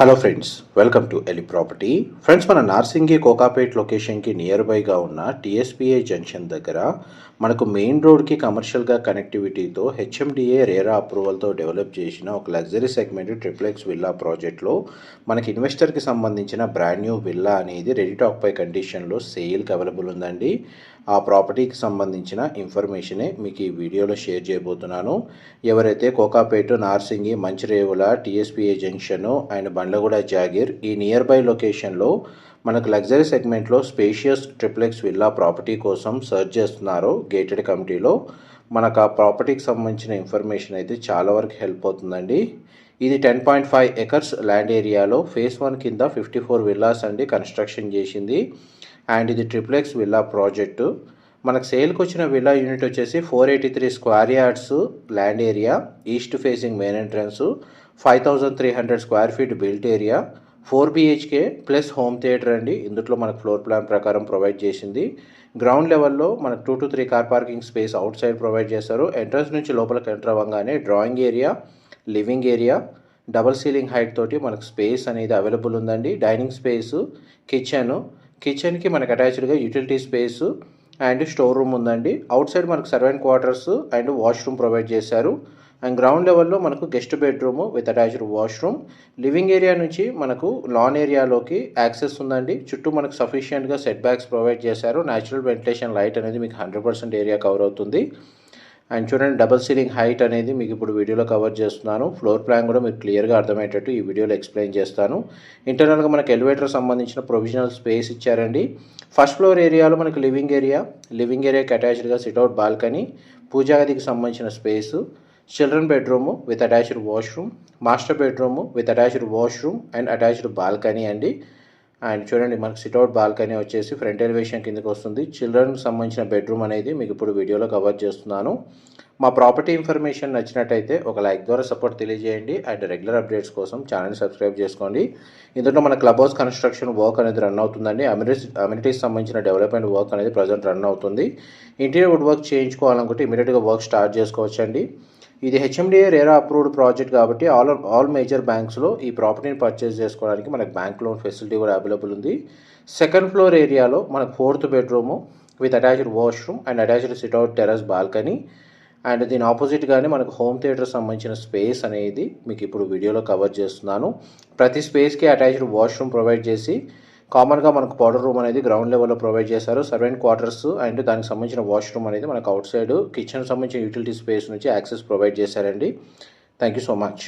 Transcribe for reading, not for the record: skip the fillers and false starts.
Hello friends, welcome to ఎలి property. Friends, మన నార్సింగి కోకాపేట్ లొకేషన్కి నియర్ బైగా ఉన్న టీఎస్పీఐ జంక్షన్ దగ్గర మనకు మెయిన్ రోడ్కి కమర్షియల్గా కనెక్టివిటీతో హెచ్ఎండిఏ రేరా అప్రూవల్తో డెవలప్ చేసిన ఒక లగ్జరీ సెగ్మెంట్ ట్రిప్లెక్స్ విల్లా ప్రాజెక్ట్లో మనకి ఇన్వెస్టర్కి సంబంధించిన బ్రాండ్ న్యూ విల్లా అనేది రెడీ టాక్ పై కండిషన్లో సేల్కి అవైలబుల్ ఉందండి. ఆ ప్రాపర్టీకి సంబంధించిన ఇన్ఫర్మేషనే మీకు ఈ వీడియోలో షేర్ చేయబోతున్నాను. ఎవరైతే Kokapet, Narsingi, Manchirevula, TSPA junction and Bandlaguda, Jagir ఈ నియర్ బై లొకేషన్లో మనకు లగ్జరీ సెగ్మెంట్లో స్పేషియస్ ట్రిప్లెక్స్ విల్లా ప్రాపర్టీ కోసం సర్చ్ చేస్తున్నారో గేటెడ్ కమిటీలో మనకు ఆ ప్రాపర్టీకి సంబంధించిన ఇన్ఫర్మేషన్ అయితే చాలా వరకు హెల్ప్ అవుతుందండి. ఇది 10.5 ఎకర్స్ ల్యాండ్ ఏరియాలో ఫేస్ 1 కింద 54 విల్లాస్ అండి కన్స్ట్రక్షన్ చేసింది. అండ్ ఇది ట్రిప్లెక్స్ విల్లా ప్రాజెక్టు. మనకు సేల్కి వచ్చిన విల్లా యూనిట్ వచ్చేసి 483 square yards land area, east facing main entrance, 5300 square feet built area, 4 BHK plus home theatre అండి. ఇందులో మనకు ఫ్లోర్ ప్లాన్ ప్రకారం ప్రొవైడ్ చేసింది. గ్రౌండ్ లెవెల్లో మనకు 2 to 3 car parking space out side provide చేశారు. ఎంట్రన్స్ నుంచి లోపలికి ఎంటర్ అవ్వగానే drawing area, living area, double ceiling height తోటి మనకు స్పేస్ అనేది అవైలబుల్ ఉందండి. డైనింగ్ స్పేసు, కిచెన్కి మనకు అటాచ్డ్గా utility space and store room ఉందండి. అవుట్ సైడ్ మనకు servant quarters and washroom provide చేశారు. అండ్ గ్రౌండ్ లెవెల్లో మనకు guest bedroom with attached washroom. Living area నుంచి మనకు లాన్ ఏరియాలోకి యాక్సెస్ ఉందండి. చుట్టూ మనకు సఫిషియెంట్గా సెట్ బ్యాక్స్ ప్రొవైడ్ చేశారు. న్యాచురల్ వెంటిలేషన్ లైట్ అనేది మీకు 100% ఏరియా కవర్ అవుతుంది. అండ్ చూడండి, డబల్ సీలింగ్ హైట్ అనేది మీకు ఇప్పుడు వీడియోలో కవర్ చేస్తున్నాను. ఫ్లోర్ ప్లాన్ కూడా మీకు క్లియర్గా అర్థమయ్యేటట్టు ఈ వీడియోలో ఎక్స్ప్లెయిన్ చేస్తాను. ఇంటర్నల్గా మనకు ఎలివేటర్ సంబంధించిన ప్రొవిజనల్ స్పేస్ ఇచ్చారండి. ఫస్ట్ ఫ్లోర్ ఏరియాలో మనకు లివింగ్ ఏరియాకి అటాచ్డ్గా సిట్అవుట్ బాల్కనీ, పూజా గదికి సంబంధించిన space, children bedroom with attached washroom, master bedroom with attached washroom and attached balcony అండి. అండ్ చూడండి, మనకు సిట్అవుట్ బాల్కనీ వచ్చేసి ఫ్రంట్ ఎలివేషన్ కిందకి వస్తుంది. చిల్డ్రన్కి సంబంధించిన బెడ్రూమ్ అనేది మీకు ఇప్పుడు వీడియోలో కవర్ చేస్తున్నాను. మా ప్రాపర్టీ ఇన్ఫర్మేషన్ నచ్చినట్టయితే ఒక లైక్ ద్వారా సపోర్ట్ తెలియజేయండి. అండ్ రెగ్యులర్ అప్డేట్స్ కోసం ఛానల్ సబ్స్క్రైబ్ చేసుకోండి. ఇందులో మన క్లబ్ హౌస్ కన్స్ట్రక్షన్ వర్క్ అనేది రన్ అవుతుందండి. అమ్యూనిటీస్ సంబంధించిన డెవలప్మెంట్ వర్క్ అనేది ప్రజెంట్ రన్ అవుతుంది. ఇంటీరియర్ వుడ్ వర్క్ చేయించుకోవాలనుకుంటే ఇమీడియట్గా వర్క్ స్టార్ట్ చేసుకోవచ్చండి. ఇది హెచ్ఎండిఏ రేరా అప్రూవ్డ్ ప్రాజెక్ట్ కాబట్టి ఆల్ మేజర్ బ్యాంక్స్లో ఈ ప్రాపర్టీని పర్చేస్ చేసుకోవడానికి మనకు బ్యాంక్ లోన్ ఫెసిలిటీ కూడా అవైలబుల్ ఉంది. సెకండ్ ఫ్లోర్ ఏరియాలో మనకు 4th bedroom with attached washroom and attached sit-out terrace balcony. And దీని ఆపోజిట్గానే మనకు హోమ్ థియేటర్ సంబంధించిన స్పేస్ అనేది మీకు ఇప్పుడు వీడియోలో కవర్ చేస్తున్నాను. ప్రతి స్పేస్కి అటాచ్డ్ వాష్రూమ్ ప్రొవైడ్ చేసి కామన్గా మనకు పౌడర్ రూమ్ అనేది గ్రౌండ్ లెవెల్లో ప్రొవైడ్ చేశారు. సర్వెంట్ క్వార్టర్స్ అండ్ దానికి సంబంధించిన వాష్రూమ్ అనేది మనకు అవుట్ సైడ్ కిచెన్ సంబంధించిన యూటిలిటీ స్పేస్ నుంచి యాక్సెస్ ప్రొవైడ్ చేశారండి. Thank you so much.